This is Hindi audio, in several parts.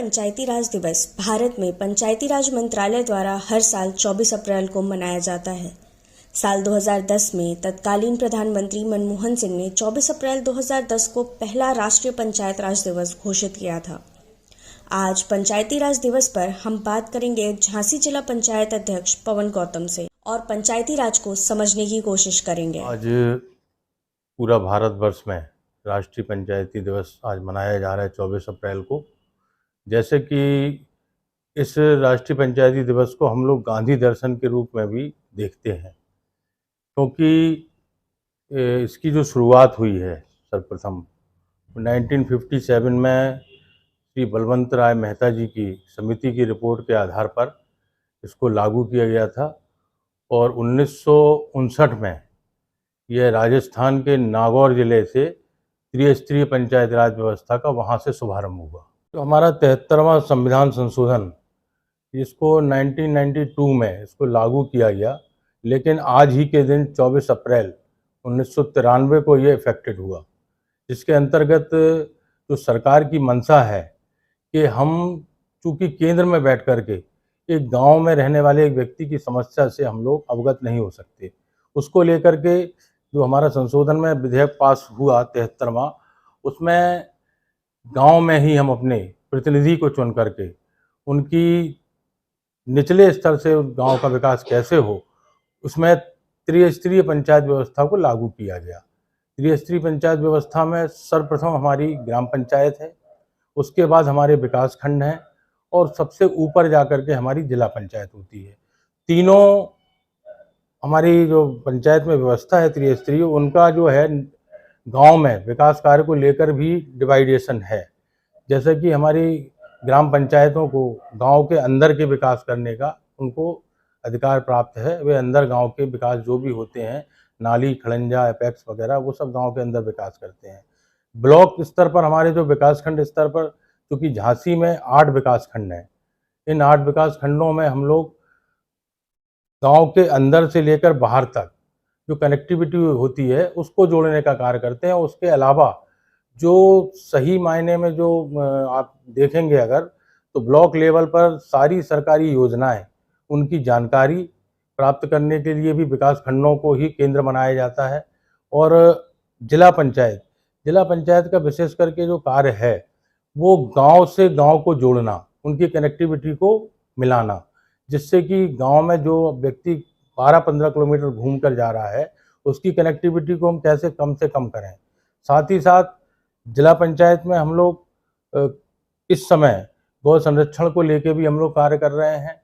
पंचायती राज दिवस भारत में पंचायती राज मंत्रालय द्वारा हर साल 24 अप्रैल को मनाया जाता है। साल 2010 में तत्कालीन प्रधानमंत्री मनमोहन सिंह ने 24 अप्रैल 2010 को पहला राष्ट्रीय पंचायत राज दिवस घोषित किया था। आज पंचायती राज दिवस पर हम बात करेंगे झांसी जिला पंचायत अध्यक्ष पवन गौतम से और पंचायती राज को समझने की कोशिश करेंगे। आज पूरा भारतवर्ष में राष्ट्रीय पंचायती दिवस आज मनाया जा रहा है 24 अप्रैल को। जैसे कि इस राष्ट्रीय पंचायती दिवस को हम लोग गांधी दर्शन के रूप में भी देखते हैं, क्योंकि इसकी जो शुरुआत हुई है सर्वप्रथम 1957 में श्री बलवंत राय मेहता जी की समिति की रिपोर्ट के आधार पर इसको लागू किया गया था और 1959 में यह राजस्थान के नागौर जिले से त्रिस्तरीय पंचायत राज व्यवस्था का वहाँ से शुभारंभ हुआ। तो हमारा 73वां संविधान संशोधन इसको 1992 में इसको लागू किया गया, लेकिन आज ही के दिन 24 अप्रैल 1993 को ये इफेक्टेड हुआ, जिसके अंतर्गत जो सरकार की मंशा है कि हम चूँकि केंद्र में बैठ कर के एक गांव में रहने वाले एक व्यक्ति की समस्या से हम लोग अवगत नहीं हो सकते, उसको लेकर के जो हमारा संशोधन में विधेयक पास हुआ 73वां, उसमें गांव में ही हम अपने प्रतिनिधि को चुन करके उनकी निचले स्तर से गांव का विकास कैसे हो, उसमें त्रिस्तरीय पंचायत व्यवस्था को लागू किया गया। त्रिस्तरीय पंचायत व्यवस्था में सर्वप्रथम हमारी ग्राम पंचायत है, उसके बाद हमारे विकास खंड हैं और सबसे ऊपर जाकर के हमारी जिला पंचायत होती है। तीनों हमारी जो पंचायत में व्यवस्था है त्रिस्तरीय, उनका जो है गांव में विकास कार्य को लेकर भी डिवाइडेशन है। जैसे कि हमारी ग्राम पंचायतों को गांव के अंदर के विकास करने का उनको अधिकार प्राप्त है। वे अंदर गांव के विकास जो भी होते हैं, नाली खड़ंजा एपेक्स वगैरह, वो सब गांव के अंदर विकास करते हैं। ब्लॉक स्तर पर हमारे जो विकास खंड स्तर पर, क्योंकि झांसी में 8 विकास खंड हैं, इन 8 विकास खंडों में हम लोग गांव के अंदर से लेकर बाहर तक जो कनेक्टिविटी होती है उसको जोड़ने का कार्य करते हैं। उसके अलावा जो सही मायने में जो आप देखेंगे अगर, तो ब्लॉक लेवल पर सारी सरकारी योजनाएं, उनकी जानकारी प्राप्त करने के लिए भी विकास खंडों को ही केंद्र बनाया जाता है। और जिला पंचायत का विशेष करके जो कार्य है वो गांव से गांव को जोड़ना, उनकी कनेक्टिविटी को मिलाना, जिससे कि गांव में जो व्यक्ति 12-15 किलोमीटर घूम कर जा रहा है उसकी कनेक्टिविटी को हम कैसे कम से कम करें। साथ ही साथ जिला पंचायत में हम लोग इस समय गौ संरक्षण को लेकर भी हम लोग कार्य कर रहे हैं।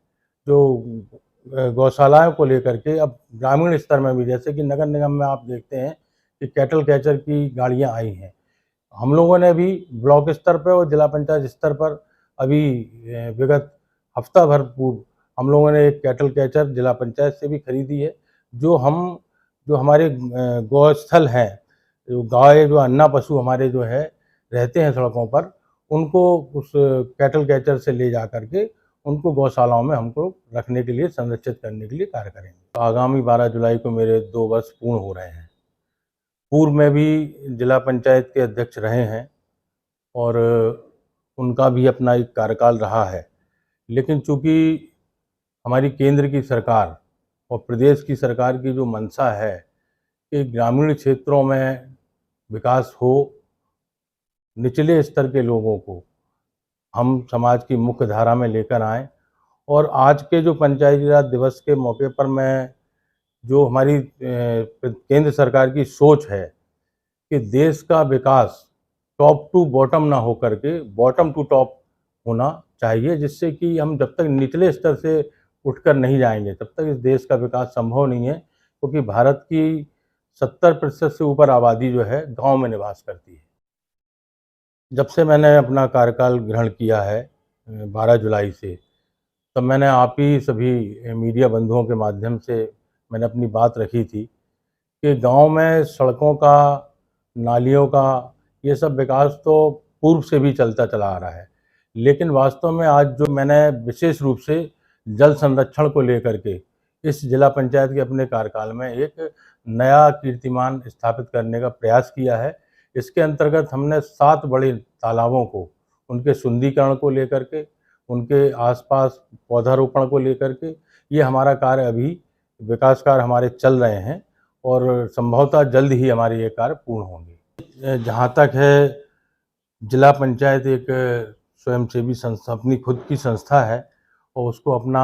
जो गौशालाओं को लेकर के अब ग्रामीण स्तर में भी, जैसे कि नगर निगम में आप देखते हैं कि कैटल कैचर की गाड़ियां आई हैं, हम लोगों ने भी ब्लॉक स्तर पर और जिला पंचायत स्तर पर अभी विगत हफ्ता भर पूर्व हम लोगों ने एक कैटल कैचर जिला पंचायत से भी खरीदी है। जो हमारे गौस्थल हैं, जो गाय, जो अन्ना पशु हमारे जो है रहते हैं सड़कों पर, उनको उस कैटल कैचर से ले जा करके उनको गौशालाओं में हमको रखने के लिए, संरक्षित करने के लिए कार्य करेंगे। आगामी 12 जुलाई को मेरे 2 वर्ष पूर्ण हो रहे हैं। पूर्व में भी जिला पंचायत के अध्यक्ष रहे हैं और उनका भी अपना एक कार्यकाल रहा है, लेकिन चूँकि हमारी केंद्र की सरकार और प्रदेश की सरकार की जो मंशा है कि ग्रामीण क्षेत्रों में विकास हो, निचले स्तर के लोगों को हम समाज की मुख्य धारा में लेकर आएं। और आज के जो पंचायती राज दिवस के मौके पर मैं जो हमारी केंद्र सरकार की सोच है कि देश का विकास टॉप टू बॉटम ना हो करके बॉटम टू टॉप होना चाहिए, जिससे कि हम जब तक निचले स्तर से उठकर नहीं जाएंगे तब तक इस देश का विकास संभव नहीं है, क्योंकि भारत की 70% से ऊपर आबादी जो है गांव में निवास करती है। जब से मैंने अपना कार्यकाल ग्रहण किया है 12 जुलाई से, तब मैंने आप ही सभी मीडिया बंधुओं के माध्यम से मैंने अपनी बात रखी थी कि गांव में सड़कों का, नालियों का, ये सब विकास तो पूर्व से भी चलता चला आ रहा है, लेकिन वास्तव में आज जो मैंने विशेष रूप से जल संरक्षण को लेकर के इस जिला पंचायत के अपने कार्यकाल में एक नया कीर्तिमान स्थापित करने का प्रयास किया है। इसके अंतर्गत हमने 7 बड़े तालाबों को उनके सुंदरीकरण को लेकर के, उनके आसपास पौधारोपण को लेकर के, ये हमारा कार्य अभी विकास कार्य हमारे चल रहे हैं और संभवतः जल्द ही हमारे ये कार्य पूर्ण होंगे। जहाँ तक है, जिला पंचायत एक स्वयंसेवी संस्था, अपनी खुद की संस्था है और उसको अपना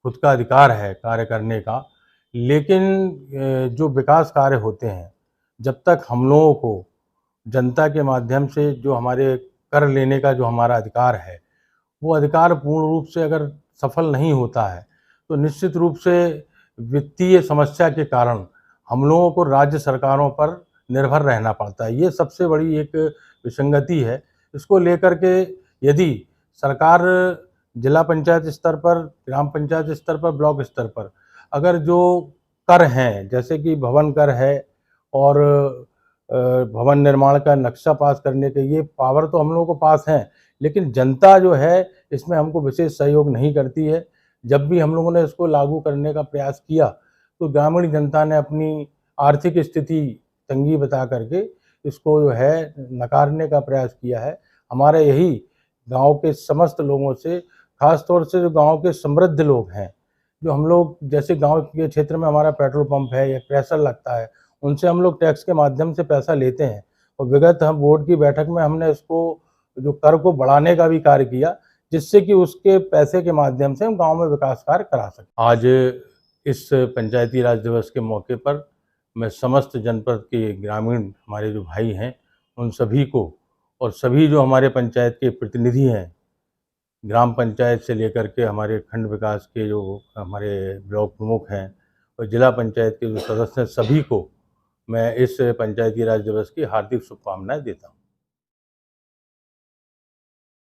खुद का अधिकार है कार्य करने का, लेकिन जो विकास कार्य होते हैं, जब तक हम लोगों को जनता के माध्यम से जो हमारे कर लेने का जो हमारा अधिकार है, वो अधिकार पूर्ण रूप से अगर सफल नहीं होता है, तो निश्चित रूप से वित्तीय समस्या के कारण हम लोगों को राज्य सरकारों पर निर्भर रहना पड़ता है। ये सबसे बड़ी एक विसंगति है। इसको लेकर के यदि सरकार जिला पंचायत स्तर पर, ग्राम पंचायत स्तर पर, ब्लॉक स्तर पर अगर जो कर हैं, जैसे कि भवन कर है और भवन निर्माण का नक्शा पास करने के, ये पावर तो हम लोगों को पास हैं, लेकिन जनता जो है इसमें हमको विशेष सहयोग नहीं करती है। जब भी हम लोगों ने इसको लागू करने का प्रयास किया तो ग्रामीण जनता ने अपनी आर्थिक स्थिति तंगी बता करके इसको जो है नकारने का प्रयास किया है। हमारे यही गांव के समस्त लोगों से, खास तौर से जो गांव के समृद्ध लोग हैं, जो हम लोग, जैसे गांव के क्षेत्र में हमारा पेट्रोल पंप है या प्रेशर लगता है, उनसे हम लोग टैक्स के माध्यम से पैसा लेते हैं और विगत हम बोर्ड की बैठक में हमने इसको जो कर को बढ़ाने का भी कार्य किया, जिससे कि उसके पैसे के माध्यम से हम गांव में विकास कार्य करा सकें। आज इस पंचायती राज दिवस के मौके पर मैं समस्त जनपद के ग्रामीण हमारे जो भाई हैं, उन सभी को और सभी जो हमारे पंचायत के प्रतिनिधि हैं, ग्राम पंचायत से लेकर के हमारे खंड विकास के जो हमारे ब्लॉक प्रमुख हैं और जिला पंचायत के जो सदस्य हैं, सभी को मैं इस पंचायती राज दिवस की हार्दिक शुभकामनाएं देता हूं।